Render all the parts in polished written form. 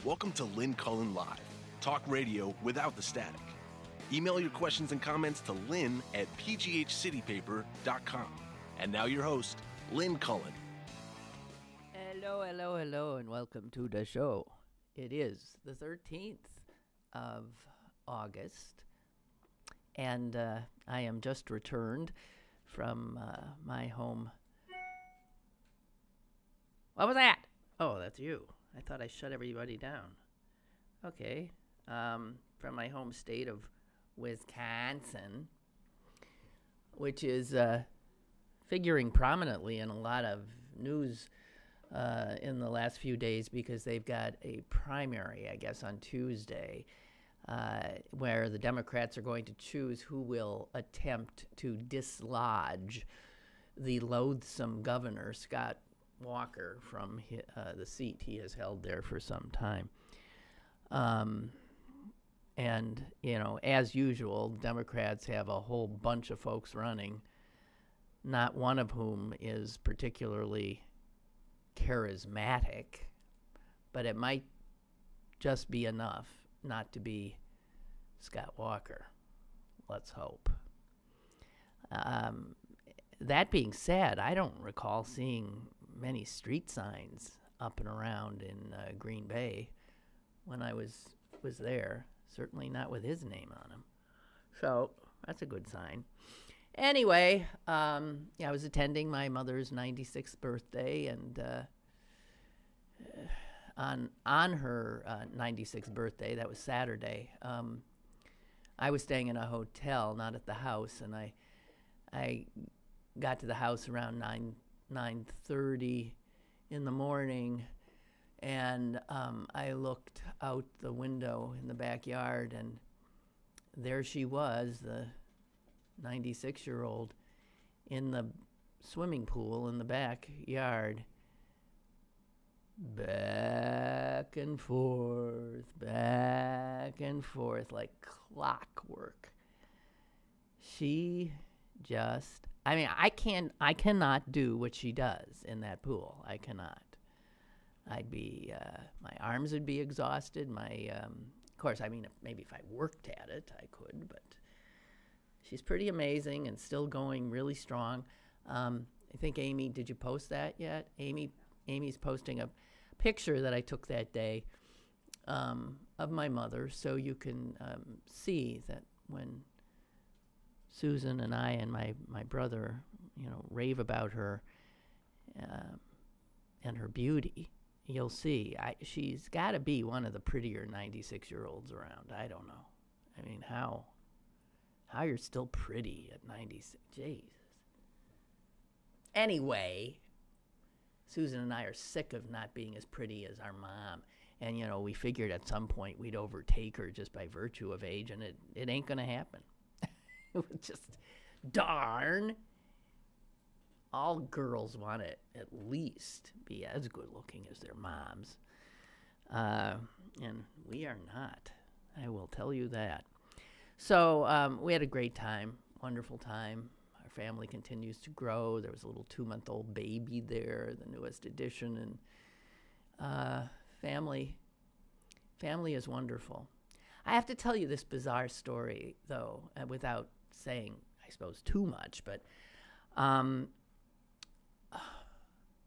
Welcome to Lynn Cullen Live, talk radio without the static. Email your questions and comments to lynn at pghcitypaper.com. And now your host, Lynn Cullen. Hello, and welcome to the show. It is the 13th of August, and I am just returned from my home. What was that? Oh, that's you. I thought I shut everybody down. Okay. From my home state of Wisconsin, which is figuring prominently in a lot of news in the last few days because they've got a primary, I guess, on Tuesday, where the Democrats are going to choose who will attempt to dislodge the loathsome governor, Scott Walker, from the seat he has held there for some time. And, you know, as usual, Democrats have a whole bunch of folks running, not one of whom is particularly charismatic, but it might just be enough not to be Scott Walker. Let's hope. That being said, I don't recall seeing many street signs up and around in Green Bay when I was there. Certainly not with his name on them. So that's a good sign. Anyway, I was attending my mother's 96th birthday, and on her 96th birthday, that was Saturday, I was staying in a hotel, not at the house, and I got to the house around 9:30 in the morning, and I looked out the window in the backyard, and there she was, the 96-year-old, in the swimming pool in the backyard, back and forth like clockwork. She just, I cannot do what she does in that pool. I cannot. I'd be, my arms would be exhausted. Of course, maybe if I worked at it, I could, but she's pretty amazing and still going really strong. I think, Amy, did you post that yet? Amy's posting a picture that I took that day of my mother, so you can see that when Susan and I and my brother, rave about her and her beauty, you'll see. She's got to be one of the prettier 96-year-olds around. I don't know. How you're still pretty at 96? Jesus. Anyway, Susan and I are sick of not being as pretty as our mom. And, we figured at some point we'd overtake her just by virtue of age, and it ain't going to happen. It was just, darn. All girls want to at least be as good looking as their moms. And we are not. I will tell you that. So we had a great time, wonderful time. Our family continues to grow. There was a little 2-month-old baby there, the newest addition. And family is wonderful. I have to tell you this bizarre story, though, without saying, I suppose, too much. But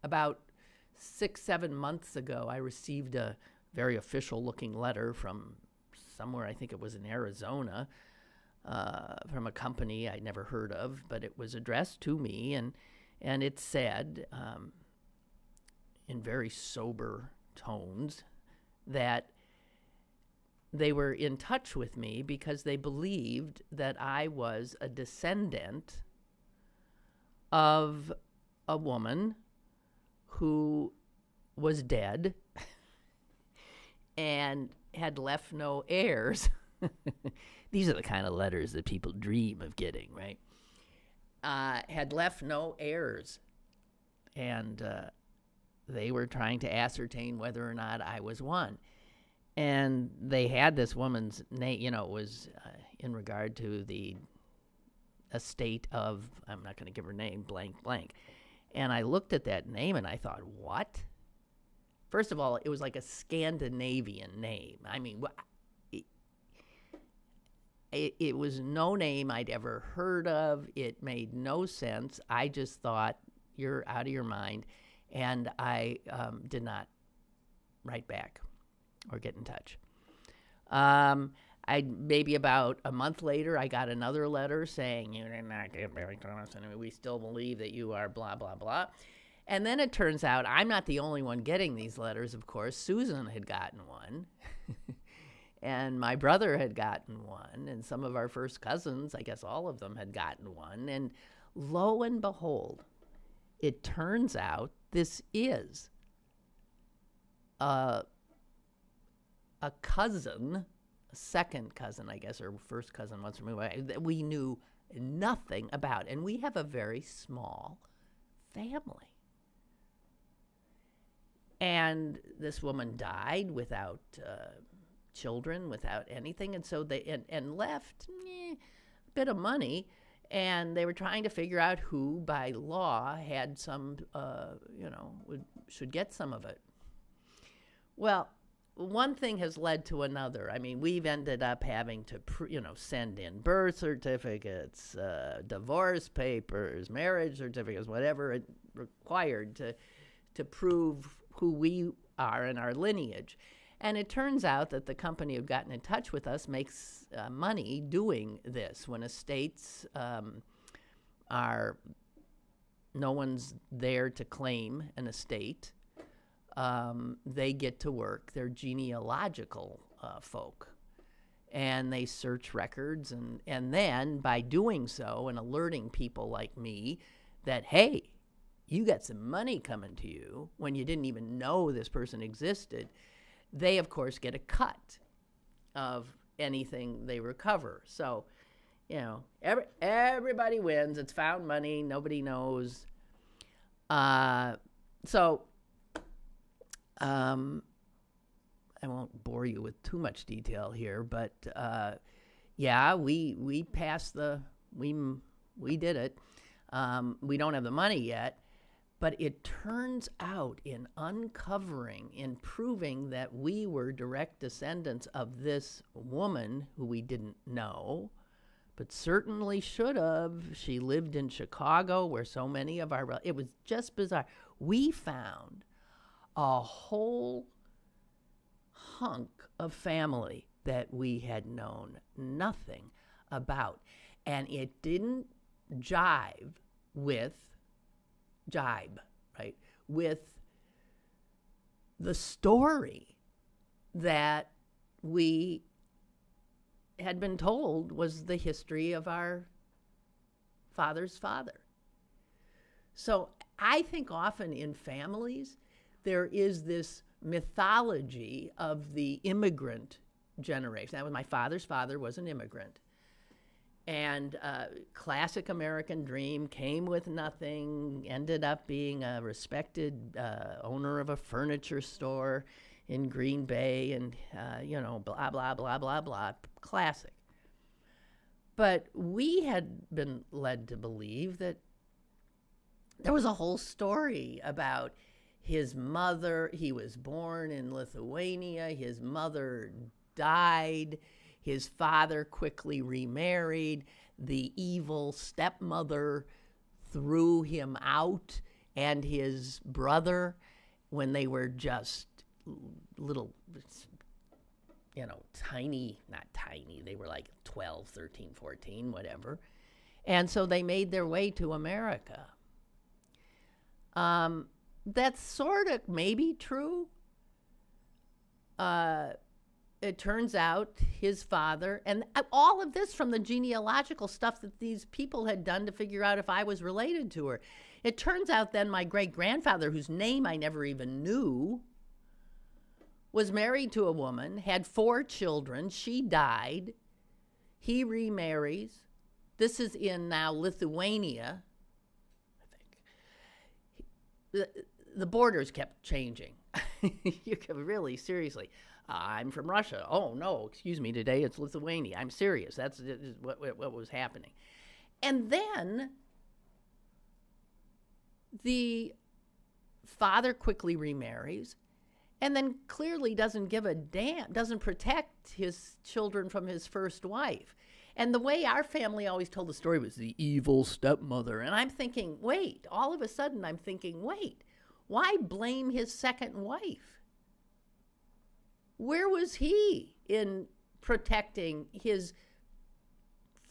about 6-7 months ago, I received a very official-looking letter from somewhere, I think it was in Arizona, from a company I'd never heard of, but it was addressed to me, and it said, in very sober tones, that they were in touch with me because they believed that I was a descendant of a woman who was dead and had left no heirs. These are the kind of letters that people dream of getting, right? Had left no heirs. And they were trying to ascertain whether or not I was one. And they had this woman's name, it was in regard to the estate of, I'm not going to give her name, blank, blank. And I looked at that name and I thought, what? First of all, it was like a Scandinavian name. I mean, it was no name I'd ever heard of. It made no sense. I just thought, you're out of your mind. And I did not write back or get in touch. Maybe about a month later, I got another letter saying, you did not get back to us, and we still believe that you are blah, blah, blah. And then it turns out I'm not the only one getting these letters, of course. Susan had gotten one. And my brother had gotten one, and some of our first cousins, I guess all of them, had gotten one. And lo and behold, it turns out this is a cousin, a second cousin, I guess, or first cousin once removed, that we knew nothing about. And we have a very small family. And this woman died without children, without anything, and so they and left a bit of money, and they were trying to figure out who by law had some, should get some of it. Well, one thing has led to another. I mean, we've ended up having to send in birth certificates, divorce papers, marriage certificates, whatever it required to prove who we are in our lineage. And it turns out that the company who'd gotten in touch with us makes money doing this. When estates no one's there to claim an estate, they get to work. They're genealogical folk. And they search records. And then by doing so and alerting people like me that, hey, you got some money coming to you when you didn't even know this person existed, they, of course, get a cut of anything they recover. So, everybody wins. It's found money. Nobody knows. I won't bore you with too much detail here, but we passed we did it. We don't have the money yet. But it turns out in uncovering, in proving that we were direct descendants of this woman who we didn't know, but certainly should have. She lived in Chicago where so many of it was just bizarre. We found a whole hunk of family that we had known nothing about. And it didn't jibe, right, with the story that we had been told was the history of our father's father. So I think often in families there is this mythology of the immigrant generation. That was my father's father was an immigrant. And classic American dream, came with nothing, ended up being a respected owner of a furniture store in Green Bay, and, blah, blah, blah, blah, blah, classic. But we had been led to believe that there was a whole story about his mother. He was born in Lithuania. His mother died. His father quickly remarried. The evil stepmother threw him out, and his brother, when they were just little, tiny, not tiny, they were like 12, 13, 14, whatever. And so they made their way to America. That's sort of maybe true. It turns out his father, and all of this from the genealogical stuff that these people had done to figure out if I was related to her. It turns out then my great-grandfather, whose name I never even knew, was married to a woman, had 4 children. She died. He remarries. This is in now Lithuania, I think. The borders kept changing. You could really, seriously. I'm from Russia. Oh, no, excuse me, today it's Lithuania. I'm serious. That's what was happening. And then the father quickly remarries, and then clearly doesn't give a damn, doesn't protect his children from his first wife. And the way our family always told the story was the evil stepmother. And I'm thinking, wait, all of a sudden I'm thinking, wait, why blame his second wife? Where was he in protecting his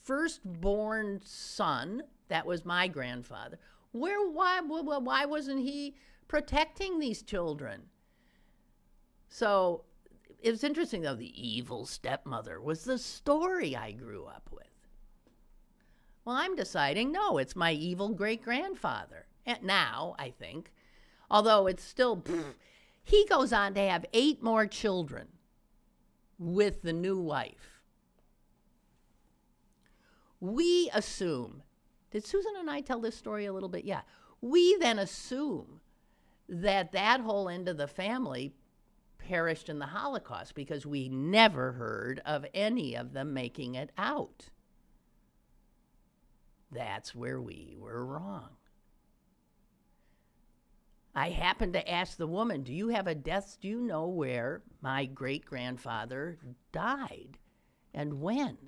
firstborn son? That was my grandfather. Why wasn't he protecting these children? So it was interesting, though. The evil stepmother was the story I grew up with. Well, I'm deciding, no, it's my evil great-grandfather. And now, I think, although it's still, he goes on to have 8 more children with the new wife. We assume, did Susan and I tell this story a little bit? Yeah. We then assume that whole end of the family perished in the Holocaust because we never heard of any of them making it out. That's where we were wrong. I happened to ask the woman, do you have a death? Do you know where my great-grandfather died and when?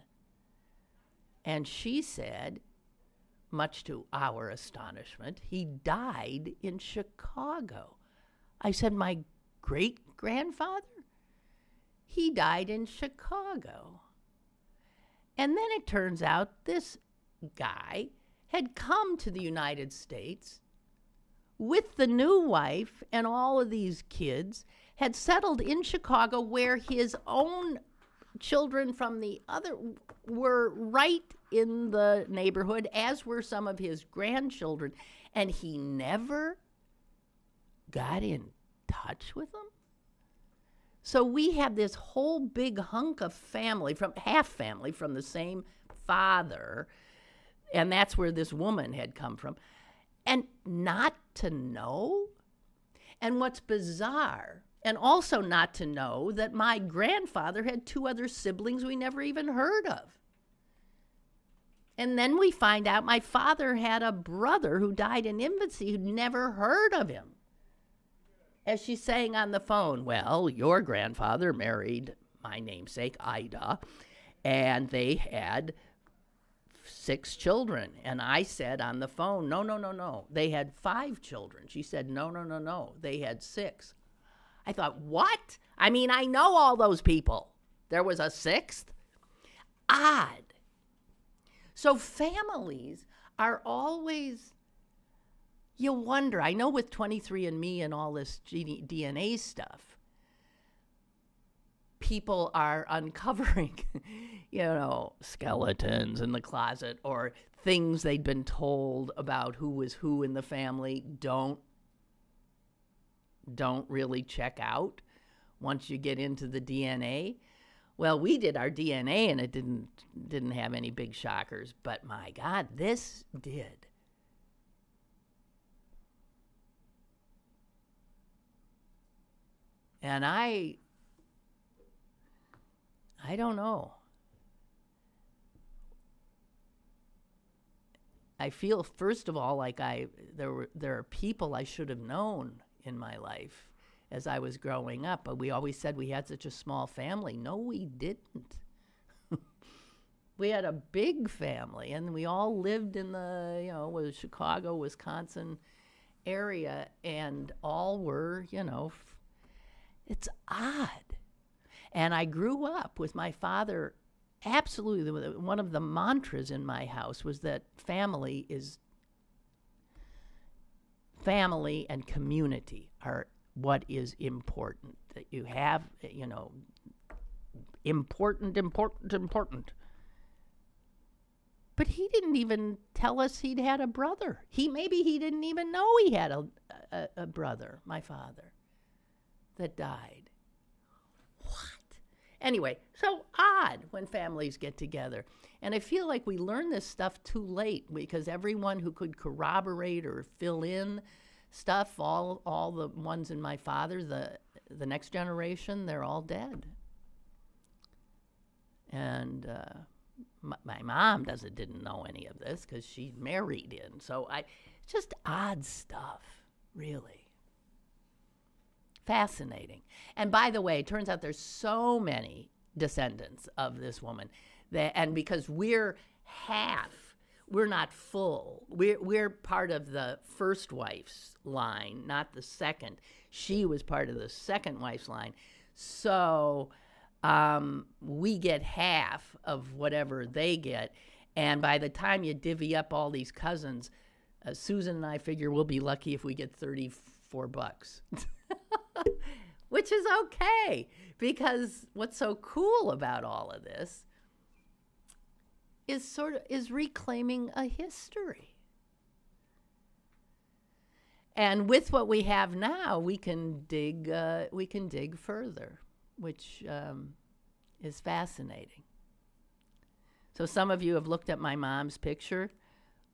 And she said, much to our astonishment, he died in Chicago. I said, my great-grandfather? He died in Chicago. And then it turns out this guy had come to the United States with the new wife and all of these kids, had settled in Chicago where his own children from the other were right in the neighborhood, as were some of his grandchildren, and he never got in touch with them. So we have this whole big hunk of family, half family from the same father, and that's where this woman had come from, and not to know. And what's bizarre, and also not to know, that my grandfather had 2 other siblings we never even heard of. And then we find out my father had a brother who died in infancy who'd never heard of him. As she's saying on the phone, well, your grandfather married my namesake, Ida, and they had 6 children. And I said on the phone, no. They had 5 children. She said, no. They had 6. I thought, what? I mean, I know all those people. There was a 6th? Odd. So families are always, you wonder, I know with 23andMe and all this DNA stuff, people are uncovering, skeletons in the closet or things they'd been told about who was who in the family don't really check out once you get into the DNA. Well, we did our DNA and it didn't have any big shockers, but my God, this did. And I don't know. I feel, first of all, like there are people I should have known in my life as I was growing up, but we always said we had such a small family. No, we didn't. We had a big family, and we all lived in the, Chicago, Wisconsin area, and all were, it's odd. And I grew up with my father. Absolutely, one of the mantras in my house was that family and community are what is important. That you have, important. But he didn't even tell us he'd had a brother. Maybe he didn't even know he had a brother, my father, that died. What? Anyway, so odd when families get together. And I feel like we learn this stuff too late because everyone who could corroborate or fill in stuff, all the ones in my father, the next generation, they're all dead. And my mom didn't know any of this because she married in. So just odd stuff, really. Fascinating. And by the way, it turns out there's so many descendants of this woman and because we're half, we're not full. We're part of the first wife's line, not the second. She was part of the second wife's line. So we get half of whatever they get. And by the time you divvy up all these cousins, Susan and I figure we'll be lucky if we get $34. Which is okay, because what's so cool about all of this is reclaiming a history. And with what we have now, we can dig further, which is fascinating. So some of you have looked at my mom's picture.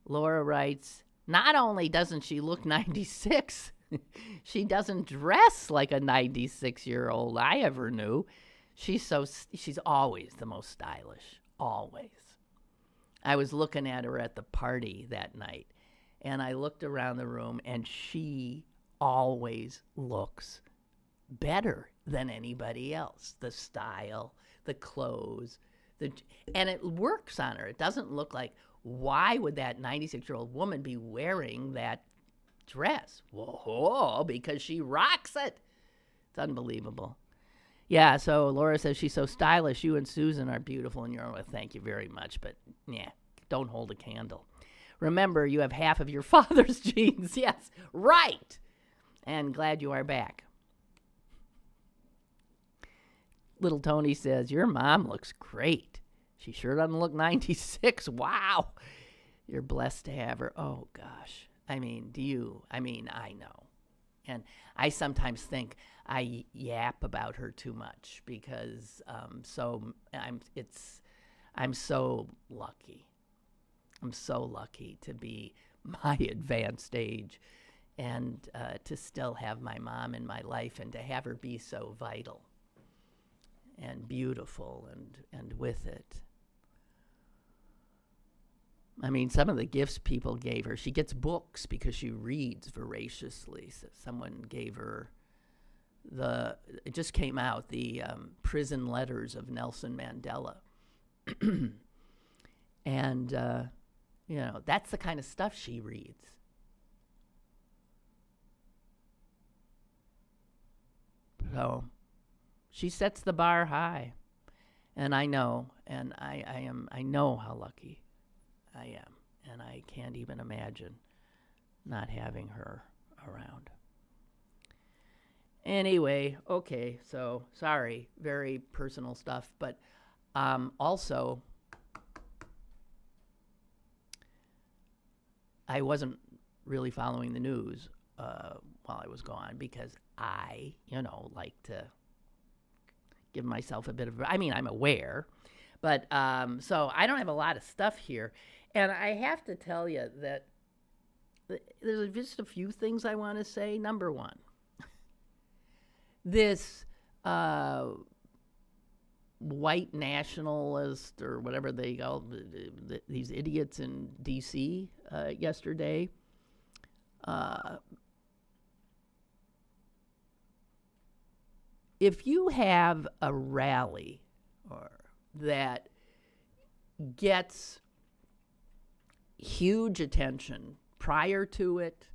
Laura writes, not only doesn't she look 96, she doesn't dress like a 96-year-old I ever knew. She's always the most stylish, always. I was looking at her at the party that night, and I looked around the room, and she always looks better than anybody else. The style, the clothes, and it works on her. It doesn't look like, why would that 96-year-old woman be wearing that dress? Whoa, because she rocks it. It's unbelievable. Yeah, so Laura says she's so stylish. You and Susan are beautiful in your own way. Thank you very much, but yeah, don't hold a candle. Remember, you have half of your father's genes. Yes, right. And glad you are back. Little Tony says, your mom looks great. She sure doesn't look 96. Wow. You're blessed to have her. Oh, gosh. I know. And I sometimes think I yap about her too much because I'm so lucky. I'm so lucky to be my advanced age and to still have my mom in my life and to have her be so vital and beautiful and with it. I mean, some of the gifts people gave her, she gets books because she reads voraciously. So someone gave her it just came out, the prison letters of Nelson Mandela. And, that's the kind of stuff she reads. So she sets the bar high. And I know, and I know how lucky I am, and I can't even imagine not having her around. Anyway, okay, so sorry, very personal stuff, but also I wasn't really following the news while I was gone because I, like to give myself a bit of, I'm aware, but so I don't have a lot of stuff here. And I have to tell you that there's just a few things I want to say. Number one, this white nationalist or whatever they call these idiots in D.C. Yesterday, if you have a rally that gets huge attention prior to it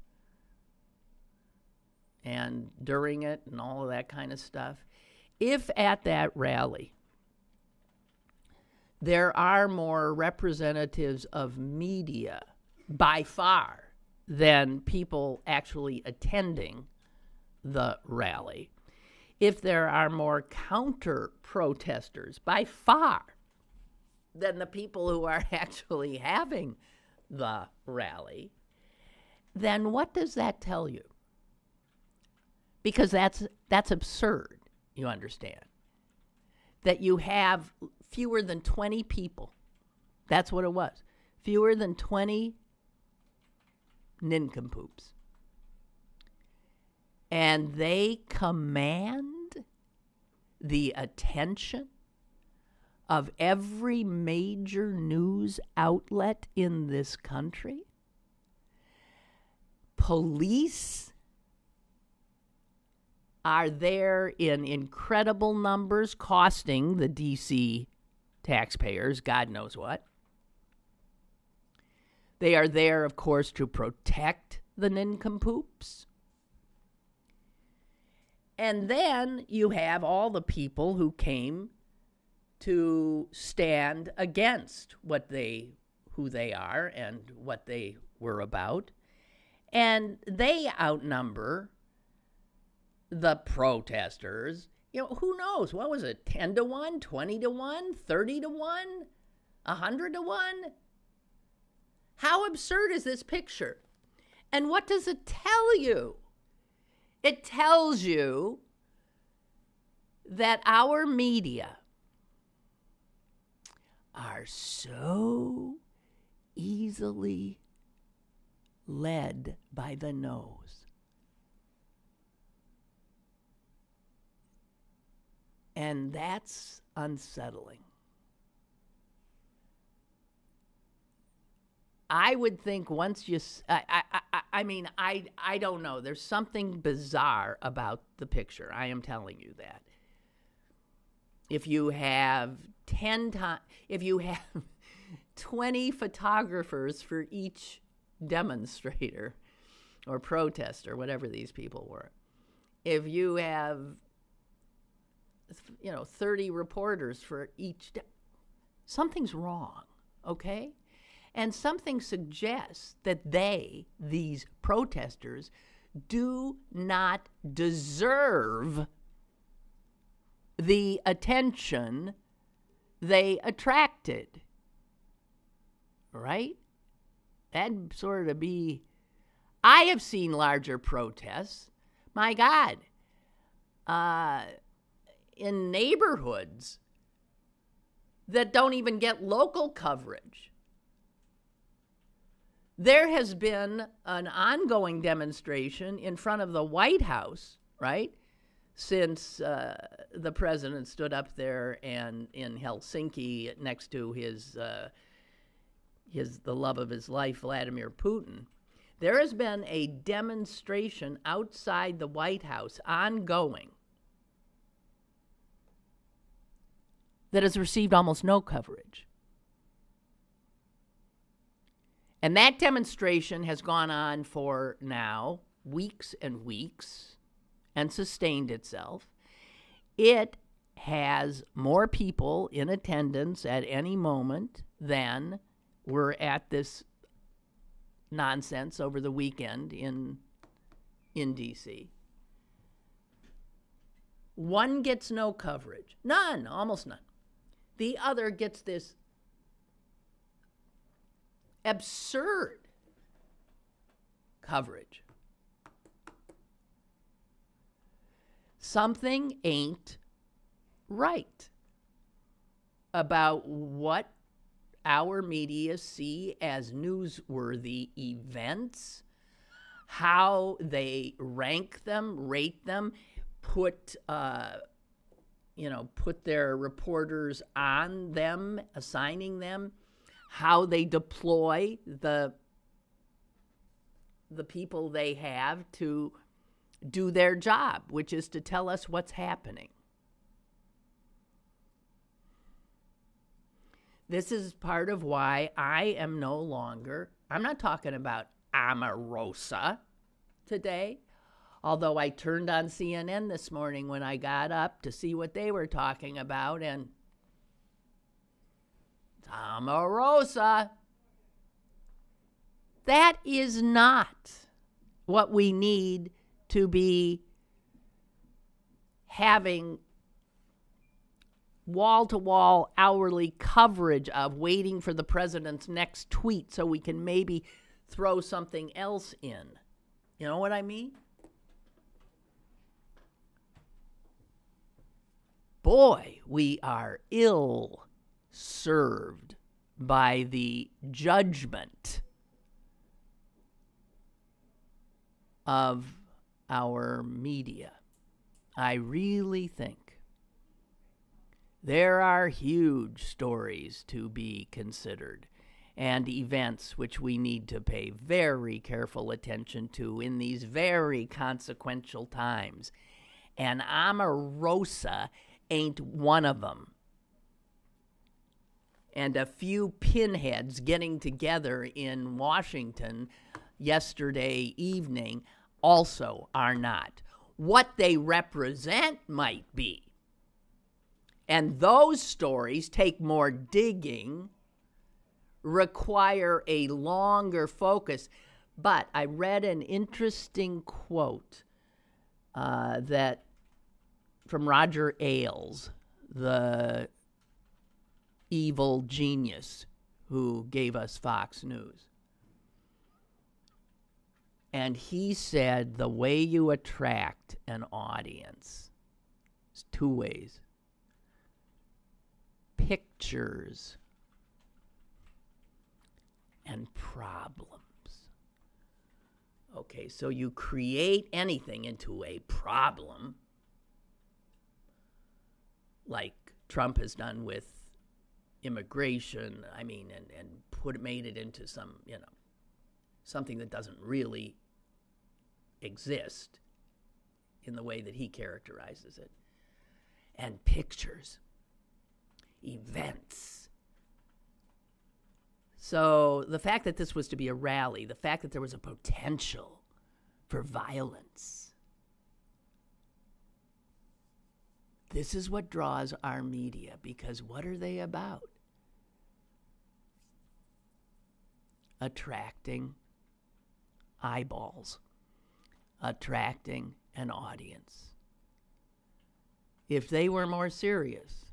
and during it and all of that kind of stuff, if at that rally there are more representatives of media by far than people actually attending the rally, if there are more counter-protesters by far than the people who are actually having the rally, then what does that tell you? Because that's absurd, you understand. That you have fewer than 20 people. That's what it was. Fewer than 20 nincompoops. And they command the attention of every major news outlet in this country. Police are there in incredible numbers, costing the D.C. taxpayers God knows what. They are there, of course, to protect the nincompoops. And then you have all the people who came to stand against who they are and what they were about. And they outnumber the protesters. You know, who knows? What was it? 10 to 1, 20 to 1, 30 to 1, 100 to 1? How absurd is this picture? And what does it tell you? It tells you that our media are so easily led by the nose. And that's unsettling. I would think once you, I don't know. There's something bizarre about the picture. I am telling you that. If you have 20 photographers for each demonstrator or protester, whatever these people were, if you have, 30 reporters for each, something's wrong, okay? And something suggests that these protesters, do not deserve the attention they attracted. Right? That'd sort of be... I have seen larger protests. My God. In neighborhoods that don't even get local coverage. There has been an ongoing demonstration in front of the White House, right, since the president stood up there and in Helsinki next to the love of his life, Vladimir Putin. There has been a demonstration outside the White House, ongoing, that has received almost no coverage. And that demonstration has gone on for now weeks and weeks and sustained itself. It has more people in attendance at any moment than were at this nonsense over the weekend in D.C. One gets no coverage. None, almost none. The other gets this absurd coverage. Something ain't right about what our media see as newsworthy events, how they rank them, rate them, put their reporters on them, assigning them, how they deploy the people they have to do their job, which is to tell us what's happening. This is part of why I am no longer, I'm not talking about Omarosa today, although I turned on CNN this morning when I got up to see what they were talking about, and Omarosa. That is not what we need to be having wall-to-wall hourly coverage of, waiting for the president's next tweet so we can maybe throw something else in. You know what I mean? Boy, we are ill-served by the judgment of our media. I really think there are huge stories to be considered and events which we need to pay very careful attention to in these very consequential times. and Omarosa ain't one of them. And a few pinheads getting together in Washington yesterday evening also are not. What they represent might be. And those stories take more digging, require a longer focus. But I read an interesting quote that from Roger Ailes, the evil genius who gave us Fox News. And he said the way you attract an audience is two ways. Pictures and problems. Okay, so you create anything into a problem, like Trump has done with immigration, and made it into some, something that doesn't really exist in the way that he characterizes it. And pictures, events. So the fact that this was to be a rally, the fact that there was a potential for violence, this is what draws our media, because what are they about? Attracting eyeballs, attracting an audience. If they were more serious,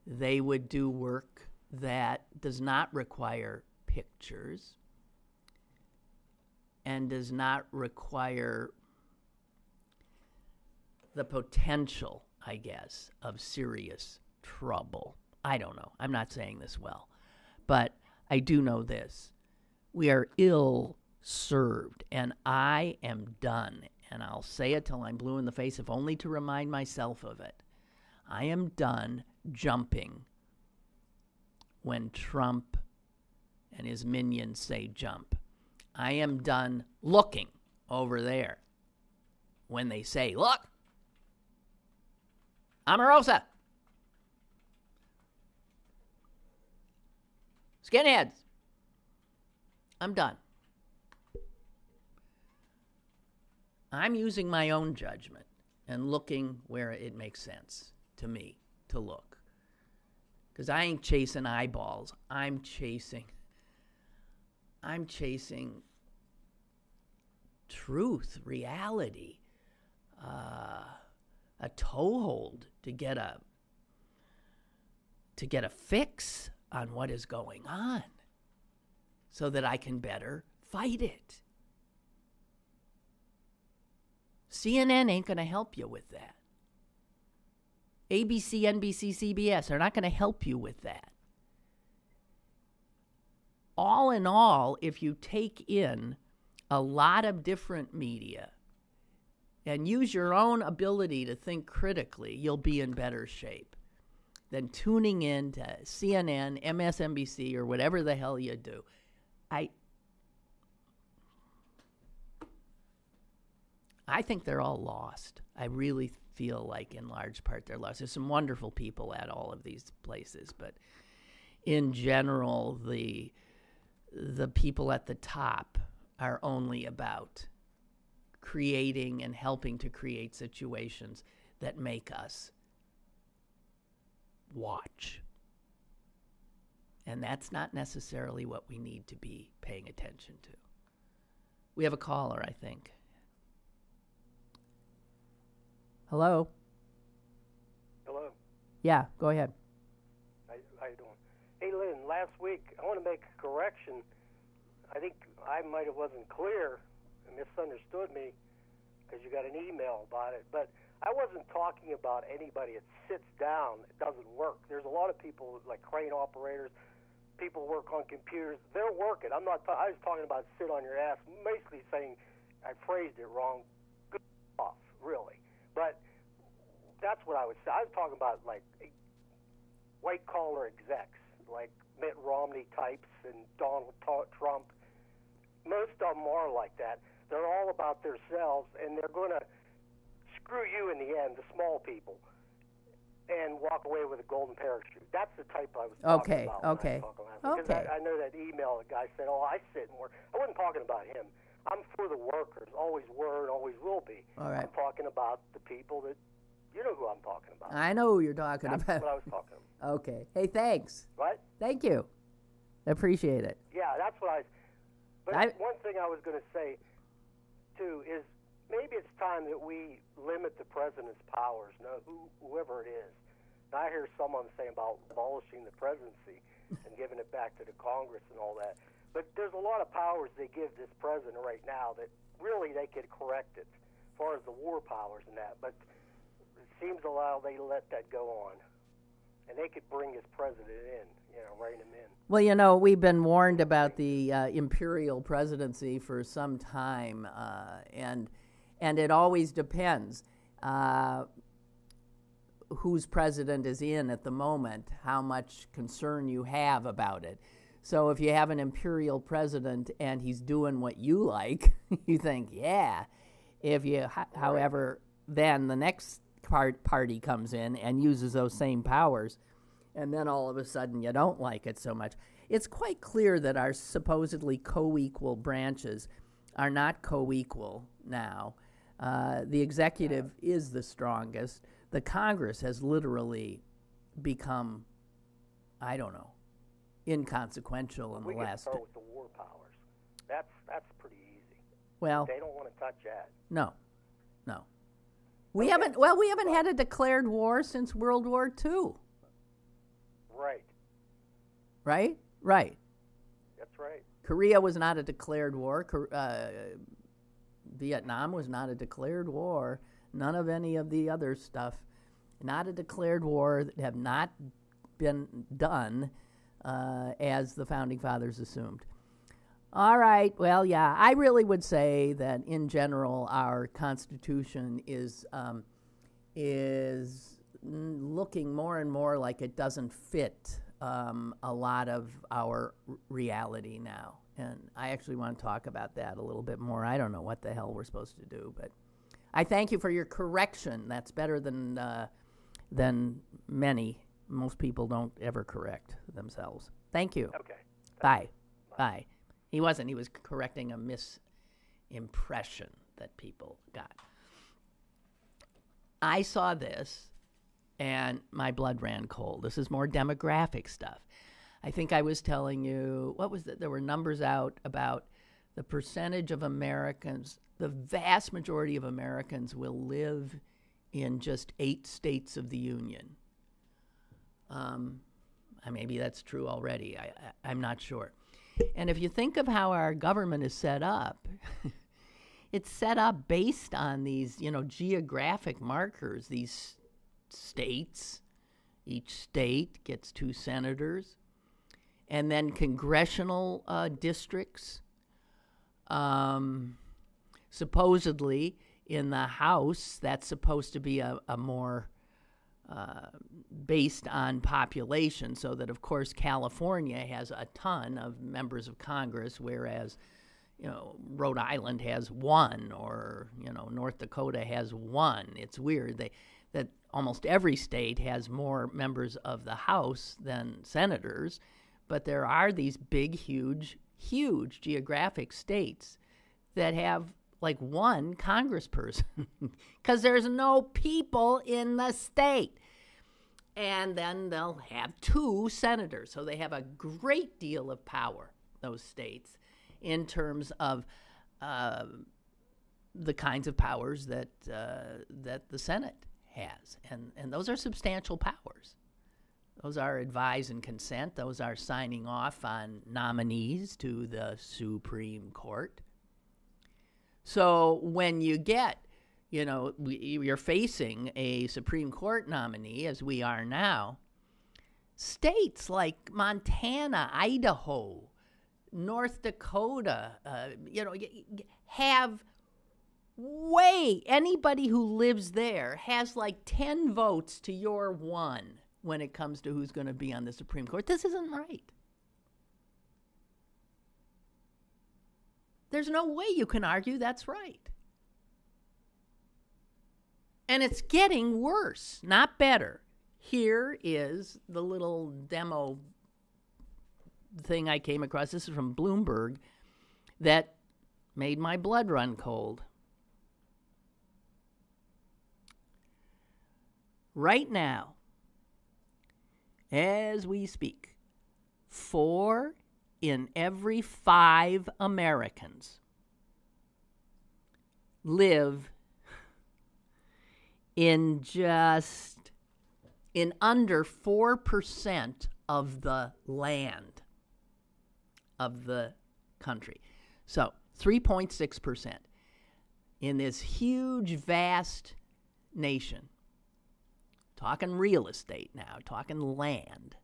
they would do work that does not require pictures and does not require the potential, I guess, of serious trouble. I don't know. I'm not saying this well. But I do know this. We are ill-served, and I am done. And I'll say it till I'm blue in the face, if only to remind myself of it. I am done jumping when Trump and his minions say jump. I am done looking over there when they say, look, Omarosa, skinheads. I'm done. I'm using my own judgment and looking where it makes sense to me to look. Because I ain't chasing eyeballs. I'm chasing truth, reality, a toehold to get a fix on what is going on so that I can better fight it. CNN ain't going to help you with that. ABC, NBC, CBS are not going to help you with that. All in all, if you take in a lot of different media and use your own ability to think critically, you'll be in better shape than tuning in to CNN, MSNBC, or whatever the hell you do. I think they're all lost. I really feel like in large part they're lost. There's some wonderful people at all of these places, but in general, the people at the top are only about creating and helping to create situations that make us watch. And that's not necessarily what we need to be paying attention to. We have a caller, I think. Hello? Hello. Yeah, go ahead. How you doing? Hey, Lynn, last week, I want to make a correction. I think I might have wasn't clear and misunderstood me because you got an email about it. But I wasn't talking about anybody that sits down. It doesn't work. There's a lot of people, like crane operators, people work on computers. They're working. I was talking about sit on your ass, basically saying I phrased it wrong. Good off, really. But that's what I was saying. I was talking about, like, white-collar execs, like Mitt Romney types and Donald Trump. Most of them are like that. They're all about themselves, and they're going to screw you in the end, the small people, and walk away with a golden parachute. That's the type I was talking about. Okay. Because I know that email the guy said, I sit and work. I wasn't talking about him. I'm for the workers, always were and always will be. All right. I'm talking about the people that, you know who I'm talking about. I know who you're talking That's about. what I was talking about. Okay. Hey, thanks. What? Thank you. Appreciate it. Yeah, that's what But one thing I was going to say, too, is maybe it's time that we limit the president's powers, whoever it is. Now, I hear someone saying about abolishing the presidency and giving it back to the Congress and all that. But there's a lot of powers they give this president right now that really they could correct it, as far as the war powers and that. But it seems they let that go on. And they could bring his president in, rein him in. Well, we've been warned about the imperial presidency for some time, and it always depends whose president is in at the moment, how much concern you have about it. So if you have an imperial president and he's doing what you like, you think, yeah. However, then the next party comes in and uses those same powers, and then all of a sudden you don't like it so much. It's quite clear that our supposedly co-equal branches are not co-equal now. The executive is the strongest. The Congress has literally become, inconsequential in the last. We can start with the war powers. That's pretty easy. Well, they don't want to touch that. No. We haven't had a declared war since World War II. Right. Right. That's right. Korea was not a declared war. Vietnam was not a declared war. None of any of the other stuff. Not a declared war that have not been done as the Founding Fathers assumed. All right. Well, yeah, I really would say that in general our Constitution is looking more and more like it doesn't fit a lot of our reality now. And I actually want to talk about that a little bit more. I don't know what the hell we're supposed to do, but I thank you for your correction. That's better than many. Most people don't ever correct themselves. Thank you. Okay. Bye. He wasn't. He was correcting a misimpression that people got. I saw this, and my blood ran cold. This is more demographic stuff. I think I was telling you, there were numbers out about the percentage of Americans, the vast majority of Americans will live in just 8 states of the Union. Maybe that's true already. I'm not sure. And if you think of how our government is set up, it's set up based on these, geographic markers, these states. Each state gets 2 senators. And then congressional districts. Supposedly, in the House, that's supposed to be a more based on population, so that, of course, California has a ton of members of Congress, whereas, Rhode Island has 1, or, North Dakota has 1. It's weird that almost every state has more members of the House than senators, but there are these big, huge geographic states that have like 1 congressperson because there's no people in the state. And then they'll have 2 senators. So they have a great deal of power, those states, in terms of the kinds of powers that the Senate has. And those are substantial powers. Those are advise and consent. Those are signing off on nominees to the Supreme Court. So when you get, you're facing a Supreme Court nominee, as we are now, states like Montana, Idaho, North Dakota, have anybody who lives there has like 10 votes to your 1 when it comes to who's going to be on the Supreme Court. This isn't right. There's no way you can argue that's right. And it's getting worse, not better. Here is the little demo thing I came across. This is from Bloomberg that made my blood run cold. Right now, as we speak, 4 in every 5 Americans live in under 4% of the land of the country. So 3.6% in this huge, vast nation. Talking real estate now, talking land.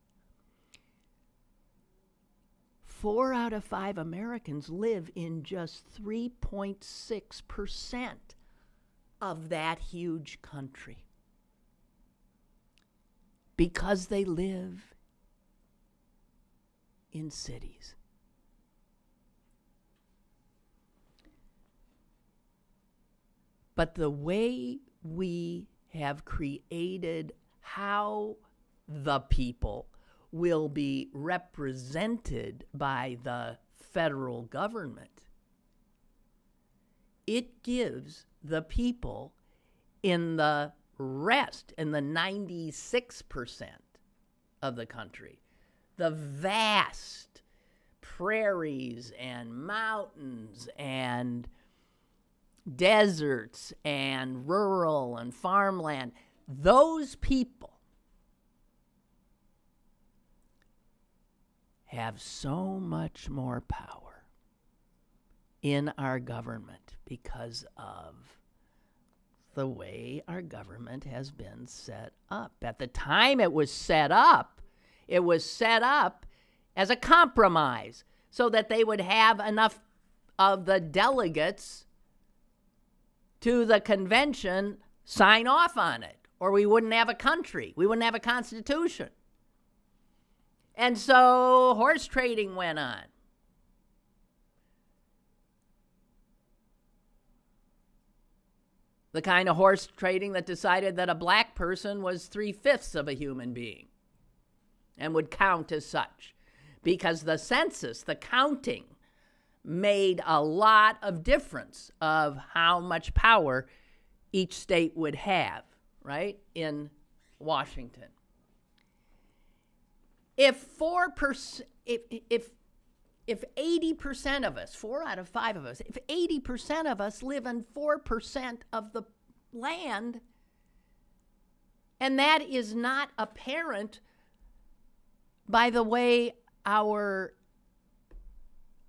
4 out of 5 Americans live in just 3.6% of that huge country. Because they live in cities. But the way we have created how the people will be represented by the federal government, it gives the people in the rest, in the 96% of the country, the vast prairies and mountains and deserts and rural and farmland, those people have so much more power in our government because of the way our government has been set up. At the time it was set up as a compromise so that they would have enough of the delegates to the convention sign off on it, or we wouldn't have a country. We wouldn't have a constitution. And so horse trading went on. The kind of horse trading that decided that a black person was 3/5 of a human being and would count as such. Because the census, the counting, made a lot of difference of how much power each state would have, right, in Washington. If 4%, if 80% of us, 4 out of 5 of us, if 80% of us live in 4% of the land, and that is not apparent by the way our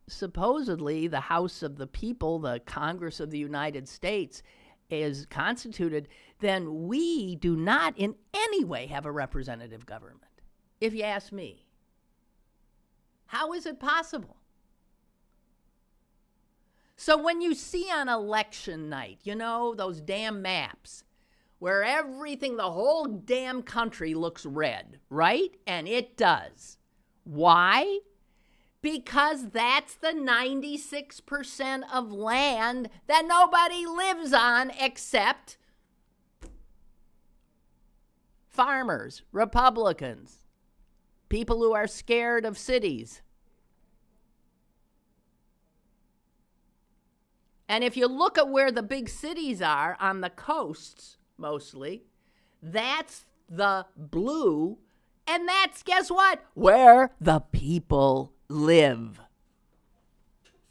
supposedly the House of the People, the Congress of the United States, is constituted, then we do not in any way have a representative government, if you ask me. How is it possible? So when you see on election night, you know, those damn maps where everything, the whole damn country looks red, right? And it does. Why? Because that's the 96% of land that nobody lives on except farmers, Republicans, people who are scared of cities. And if you look at where the big cities are, on the coasts mostly, that's the blue, and that's, guess what? Where the people live.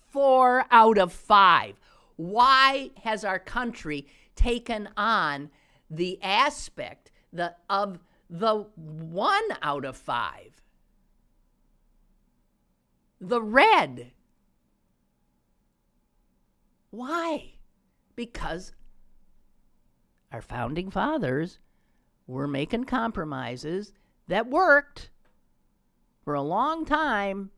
4 out of 5. Why has our country taken on the aspect of the 1 out of 5? The red. Why? Because our founding fathers were making compromises that worked for a long time,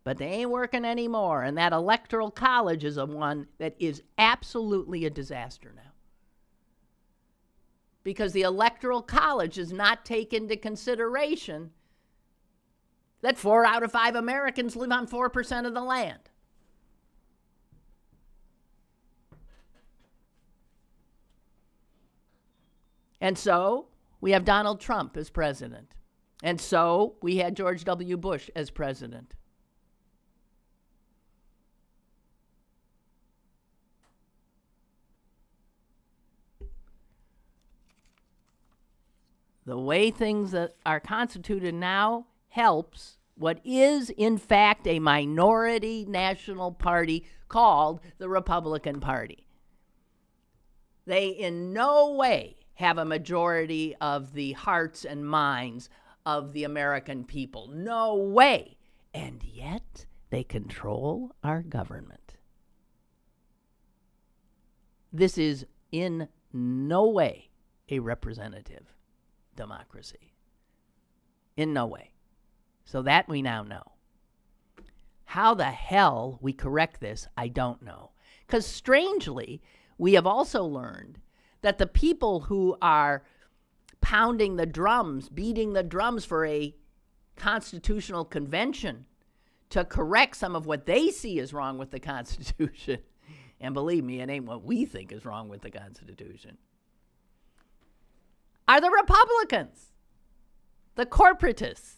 but they ain't working anymore. And that electoral college is a one that is absolutely a disaster now. Because the electoral college does not take into consideration that 4 out of 5 Americans live on 4% of the land. And so we have Donald Trump as president. And so we had George W. Bush as president. The way things that are constituted now helps what is, in fact, a minority national party called the Republican Party. They in no way have a majority of the hearts and minds of the American people. No way. And yet they control our government. This is in no way a representative democracy. In no way. So that we now know. How the hell we correct this, I don't know. Because strangely, we have also learned that the people who are pounding the drums, beating the drums for a constitutional convention to correct some of what they see is wrong with the Constitution, and believe me, it ain't what we think is wrong with the Constitution, are the Republicans, the corporatists.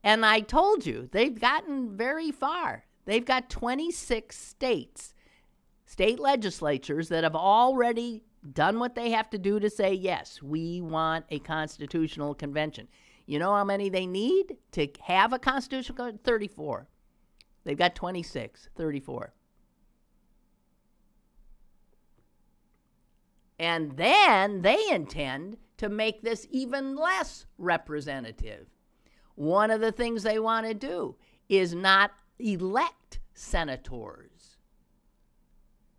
And I told you, they've gotten very far. They've got 26 states, state legislatures that have already done what they have to do to say, yes, we want a constitutional convention. You know how many they need to have a constitutional convention? 34. They've got 26, 34. And then they intend to make this even less representative. One of the things they want to do is not elect senators.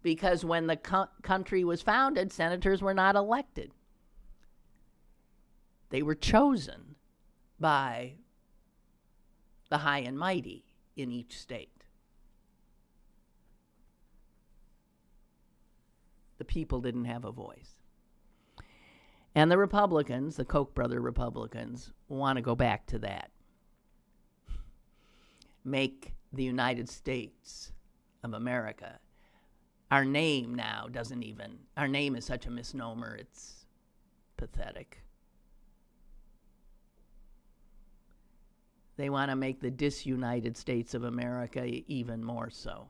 Because when the country was founded, senators were not elected. They were chosen by the high and mighty in each state. The people didn't have a voice. And the Republicans, the Koch brother Republicans, want to go back to that. Make the United States of America. Our name now doesn't even, our name is such a misnomer, it's pathetic. They want to make the disunited States of America even more so.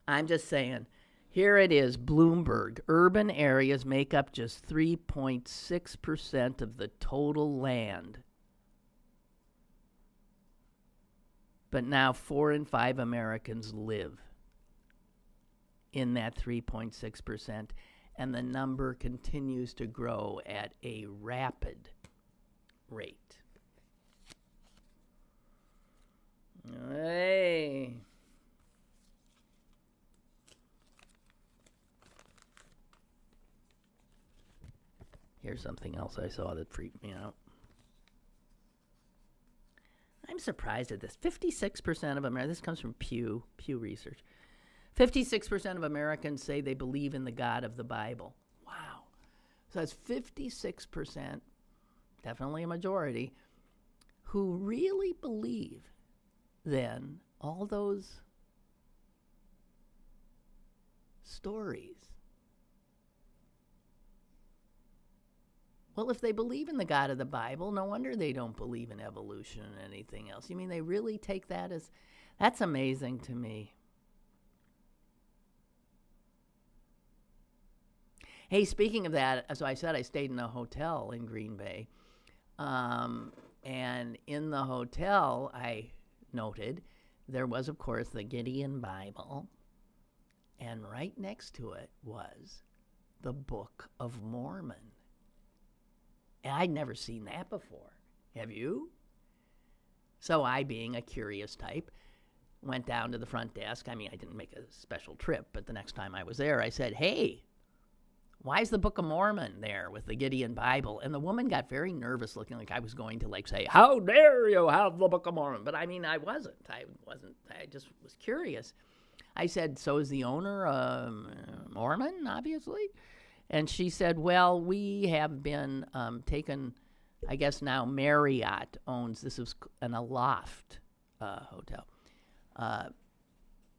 I'm just saying, here it is, Bloomberg. Urban areas make up just 3.6% of the total land. But now 4 in 5 Americans live in that 3.6%, and the number continues to grow at a rapid rate. Hey. Here's something else I saw that freaked me out. I'm surprised at this. 56% of Americans, this comes from Pew Research. 56% of Americans say they believe in the God of the Bible. Wow. So that's 56%, definitely a majority, who really believe then all those stories. Well, if they believe in the God of the Bible, no wonder they don't believe in evolution and anything else. You mean they really take that as, that's amazing to me. Hey, speaking of that, so I said I stayed in a hotel in Green Bay. And in the hotel, I noted there was, of course, the Gideon Bible. And right next to it was the Book of Mormon. And I'd never seen that before. Have you? So I, being a curious type, went down to the front desk. I mean, I didn't make a special trip, but the next time I was there, I said, hey, why is the Book of Mormon there with the Gideon Bible? And the woman got very nervous, looking like I was going to say, how dare you have the Book of Mormon? But I mean, I wasn't. I just was curious. I said, so is the owner Mormon, obviously? And she said, well, we have been taken, I guess now Marriott owns, this is an Aloft hotel.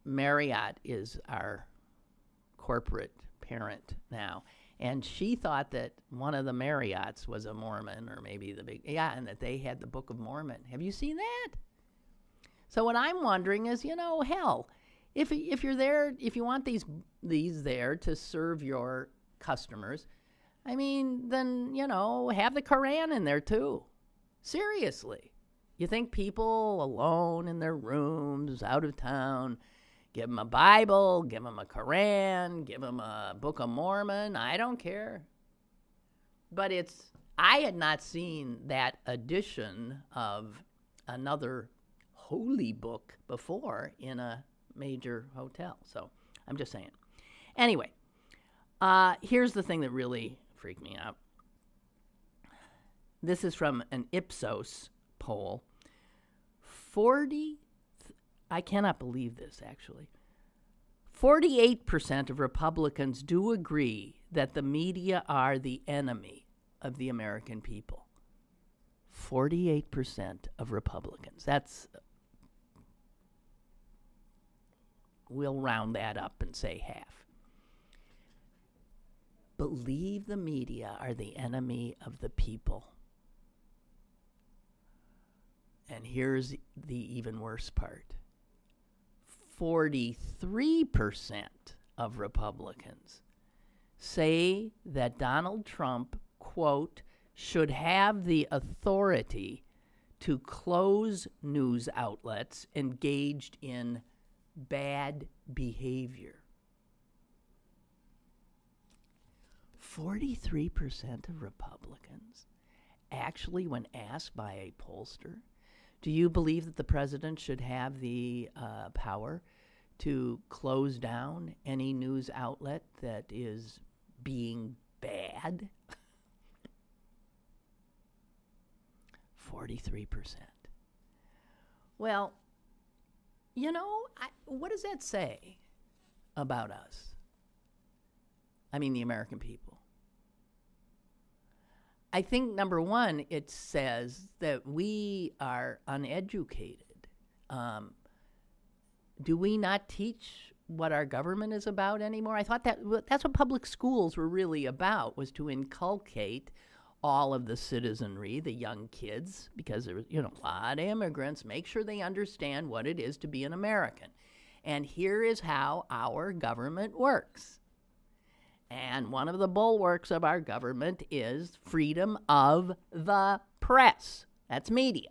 Marriott is our corporate parent now. And she thought that one of the Marriotts was a Mormon, or maybe and that they had the Book of Mormon. Have you seen that? So what I'm wondering is, hell, if you're there, if you want these there to serve your customers, I mean, then, have the Koran in there too. Seriously. You think people alone in their rooms, out of town, give them a Bible, give them a Koran, give them a Book of Mormon? I don't care. But I had not seen that edition of another holy book before in a major hotel. So I'm just saying. Anyway, here's the thing that really freaked me out. This is from an Ipsos poll. I cannot believe this, actually. 48% of Republicans do agree that the media are the enemy of the American people. 48% of Republicans. We'll round that up and say half. Believe the media are the enemy of the people. And here's the even worse part. 43% of Republicans say that Donald Trump, quote, should have the authority to close news outlets engaged in bad behavior. 43% of Republicans actually, when asked by a pollster, do you believe that the president should have the power to close down any news outlet that is being bad? 43%. Well, what does that say about us? I mean, the American people. I think, number one, it says that we are uneducated. Do we not teach what our government is about anymore? I thought that's what public schools were really about, was to inculcate all of the citizenry, the young kids, because there was, a lot of immigrants, make sure they understand what it is to be an American. And here is how our government works. And one of the bulwarks of our government is freedom of the press. That's media.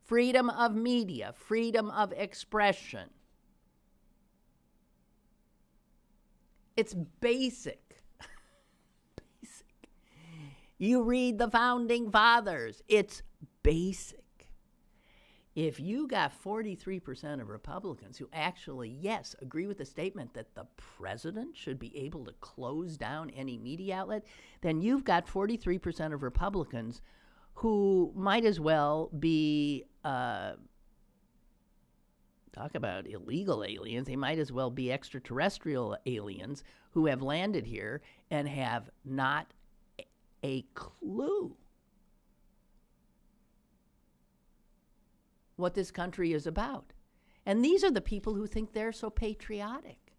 Freedom of media, freedom of expression. It's basic. Basic. You read the Founding Fathers. It's basic. If you got 43% of Republicans who actually, yes, agree with the statement that the president should be able to close down any media outlet, then you've got 43% of Republicans who might as well be, talk about illegal aliens, they might as well be extraterrestrial aliens who have landed here and have not a clue what this country is about. And these are the people who think they're so patriotic.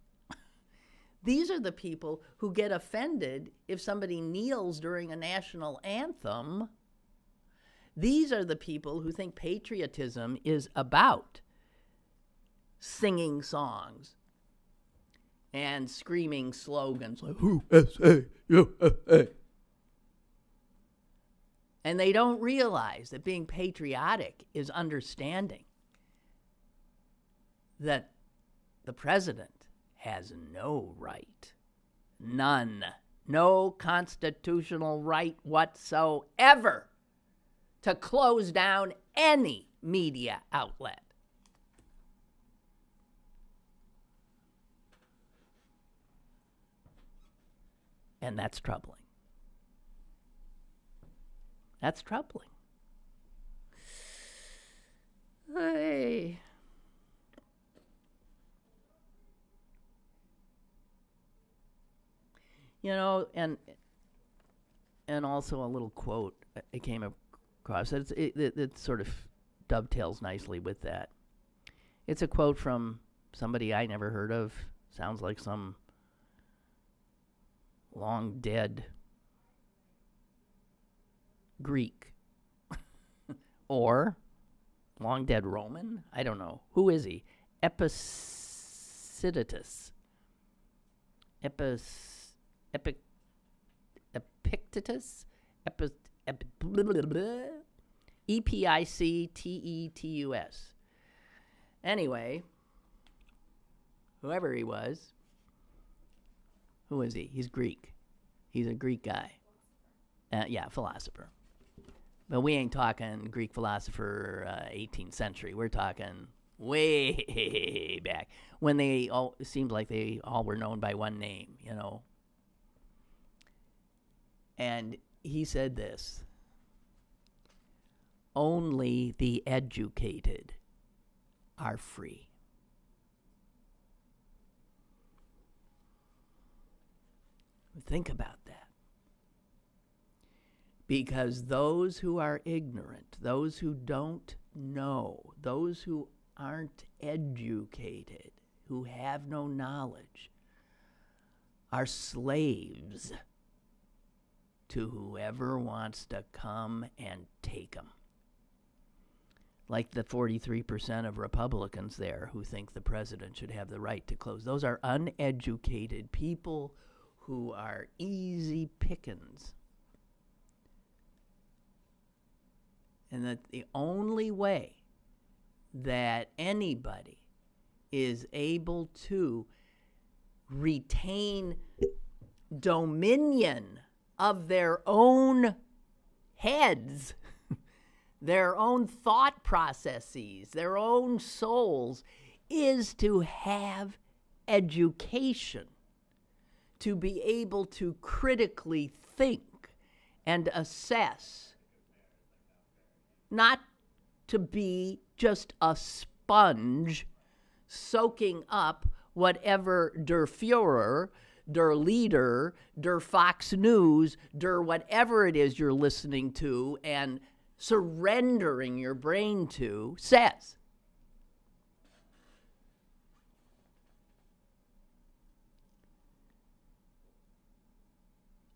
These are the people who get offended if somebody kneels during a national anthem. These are the people who think patriotism is about singing songs and screaming slogans like USA, USA. And they don't realize that being patriotic is understanding that the president has no right, none, no constitutional right whatsoever to close down any media outlet. And that's troubling. That's troubling. Hey. And also a little quote I came across. It sort of dovetails nicely with that. It's a quote from somebody I never heard of. Sounds like some long dead Greek or long dead Roman. I don't know. Who is he? Epictetus. Epictetus? Epictetus. Anyway, whoever he was, who is he? He's Greek. He's a Greek guy. Yeah, philosopher. But we ain't talking Greek philosopher 18th century. We're talking way back when they all it seemed like they all were known by one name, you know. And he said this: only the educated are free. Think about that. Because those who are ignorant, those who don't know, those who aren't educated, who have no knowledge, are slaves to whoever wants to come and take them. Like the 43% of Republicans there who think the president should have the right to close. Those are uneducated people who are easy pickings. And that the only way that anybody is able to retain dominion of their own heads, their own thought processes, their own souls, is to have education, to be able to critically think and assess, not to be just a sponge soaking up whatever der Führer, der leader, der Fox News, der whatever it is you're listening to and surrendering your brain to says.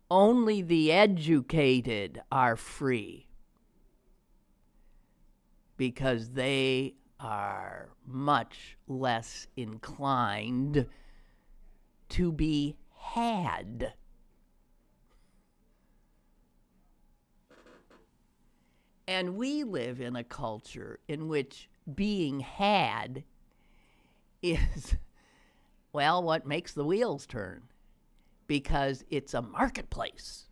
Only the educated are free because they are much less inclined to be had. And we live in a culture in which being had is, well, what makes the wheels turn. Because it's a marketplace.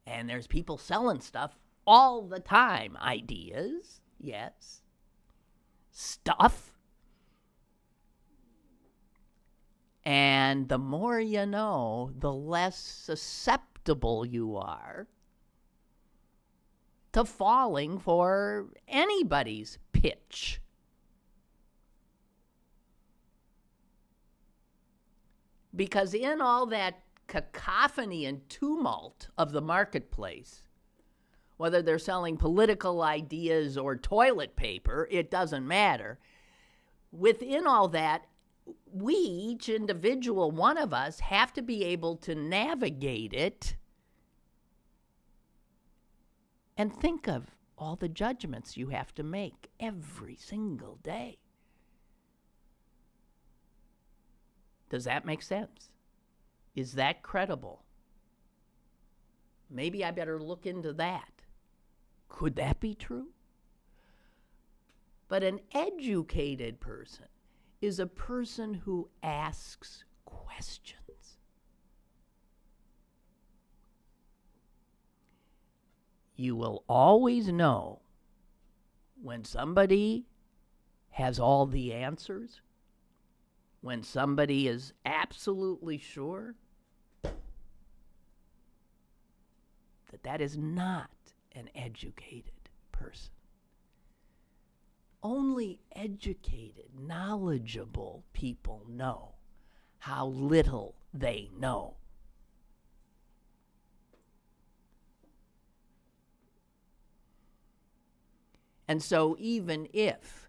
And there's people selling stuff all the time. Ideas, yes. Stuff. And the more you know, the less susceptible you are to falling for anybody's pitch. Because in all that cacophony and tumult of the marketplace, whether they're selling political ideas or toilet paper, it doesn't matter. Within all that, we, each individual one of us, have to be able to navigate it and think of all the judgments you have to make every single day. Does that make sense? Is that credible? Maybe I better look into that. Could that be true? But an educated person is a person who asks questions. You will always know when somebody has all the answers, when somebody is absolutely sure that that is not an educated person. Only educated, knowledgeable people know how little they know. And so even if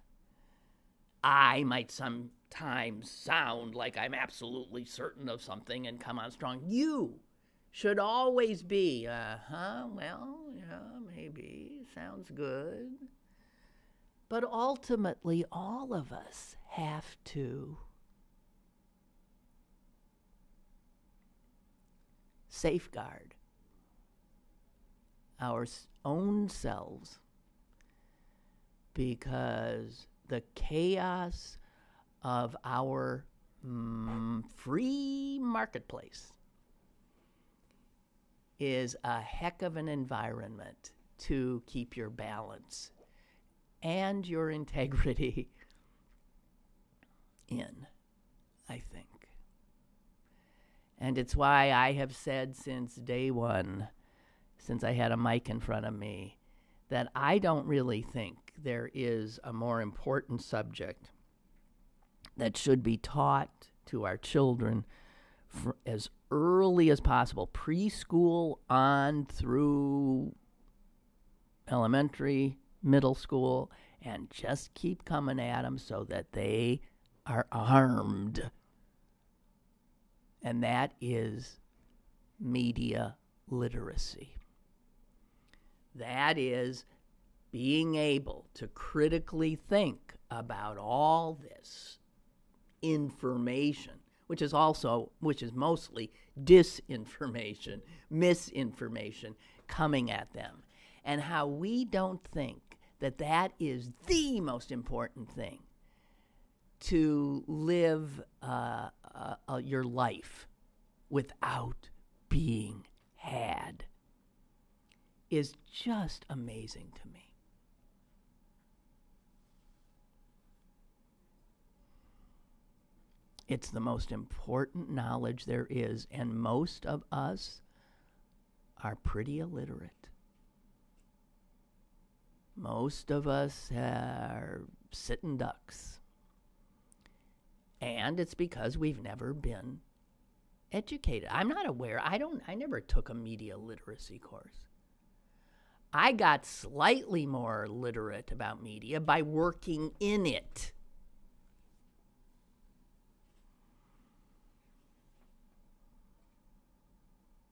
I might sometimes sound like I'm absolutely certain of something and come on strong, you should always be, well, yeah, maybe, sounds good. But ultimately, all of us have to safeguard our own selves, because the chaos of our free marketplace is a heck of an environment to keep your balance and your integrity in, I think. And it's why I have said since day one, since I had a mic in front of me, that I don't really think there is a more important subject that should be taught to our children as early as possible, preschool on through elementary, middle school, and just keep coming at them so that they are armed. And that is media literacy. That is being able to critically think about all this information, which is mostly disinformation, misinformation coming at them, and how we don't think that that is the most important thing to live your life without being had is just amazing to me. It's the most important knowledge there is, and most of us are pretty illiterate. Most of us are sitting ducks. And it's because we've never been educated. I'm not aware. I never took a media literacy course. I got slightly more literate about media by working in it.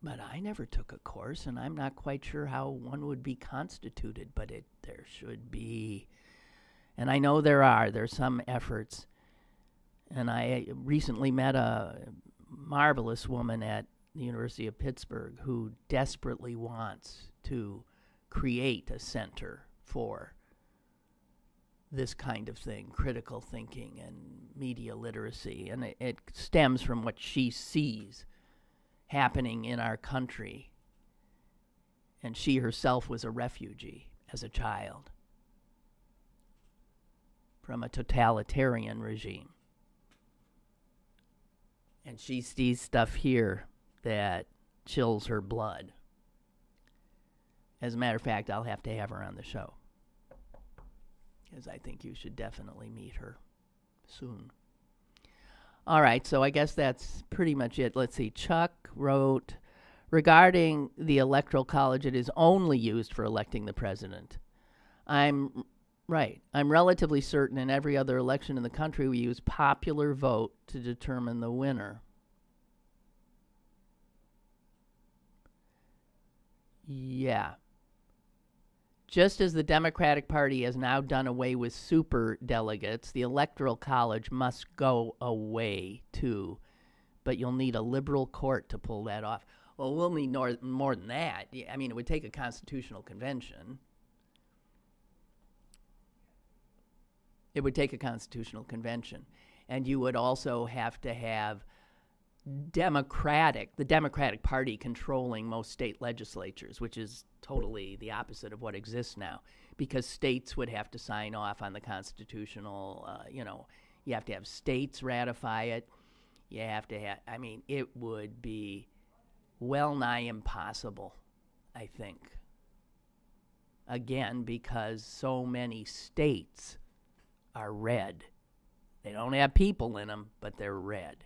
But I never took a course, and I'm not quite sure how one would be constituted, but there should be. And I know there's some efforts. And I recently met a marvelous woman at the University of Pittsburgh who desperately wants to create a center for this kind of thing, critical thinking and media literacy. And it stems from what she sees happening in our country. And she herself was a refugee as a child from a totalitarian regime. And she sees stuff here that chills her blood. As a matter of fact, I'll have to have her on the show, because I think you should definitely meet her soon. All right, so I guess that's pretty much it. Let's see. Chuck wrote, regarding the Electoral College, it is only used for electing the president. I'm relatively certain in every other election in the country we use popular vote to determine the winner. Yeah. Just as the Democratic Party has now done away with super delegates, the Electoral College must go away too. But you'll need a liberal court to pull that off. Well, we'll need more than that. I mean, it would take a constitutional convention. It would take a constitutional convention. And you would also have to have the Democratic Party controlling most state legislatures, which is totally the opposite of what exists now, because states would have to sign off on the constitutional, you have to have states ratify it. You have to have, it would be well nigh impossible, I think. Again, because so many states are red. They don't have people in them, but they're red.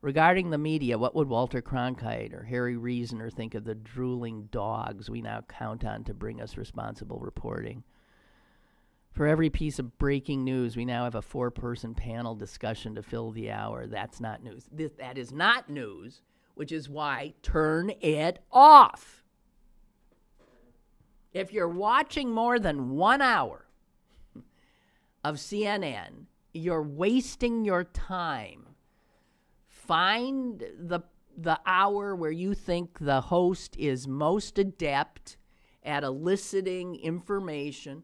Regarding the media, what would Walter Cronkite or Harry Reasoner think of the drooling dogs we now count on to bring us responsible reporting? For every piece of breaking news, we now have a 4-person panel discussion to fill the hour. That's not news. That is not news. which is why turn it off. If you're watching more than 1 hour of CNN, you're wasting your time. Find the hour where you think the host is most adept at eliciting information,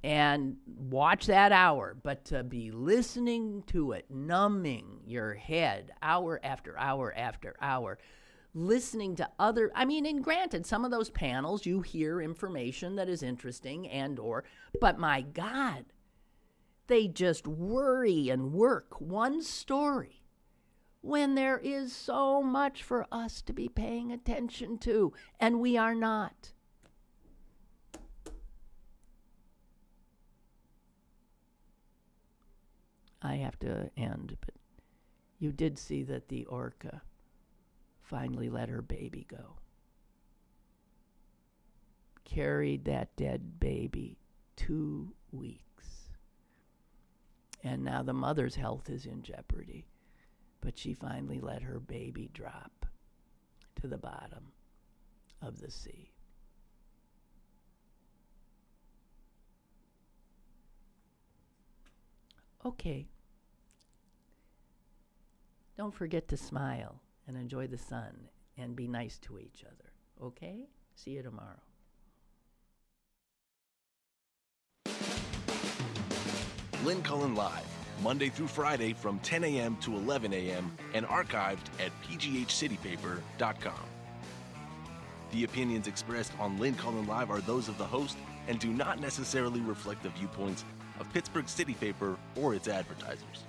and watch that hour. But to be listening to it, numbing your head hour after hour after hour, listening to other, and granted, some of those panels you hear information that is interesting but my God, they just worry and work one story when there is so much for us to be paying attention to, and we are not. I have to end, but you did see that the orca finally let her baby go. Carried that dead baby 2 weeks. And now the mother's health is in jeopardy. But she finally let her baby drop to the bottom of the sea. Okay. Don't forget to smile and enjoy the sun and be nice to each other. Okay? See you tomorrow. Lynn Cullen Live, Monday through Friday from 10 a.m. to 11 a.m. and archived at pghcitypaper.com. The opinions expressed on Lynn Cullen Live are those of the host and do not necessarily reflect the viewpoints of Pittsburgh City Paper or its advertisers.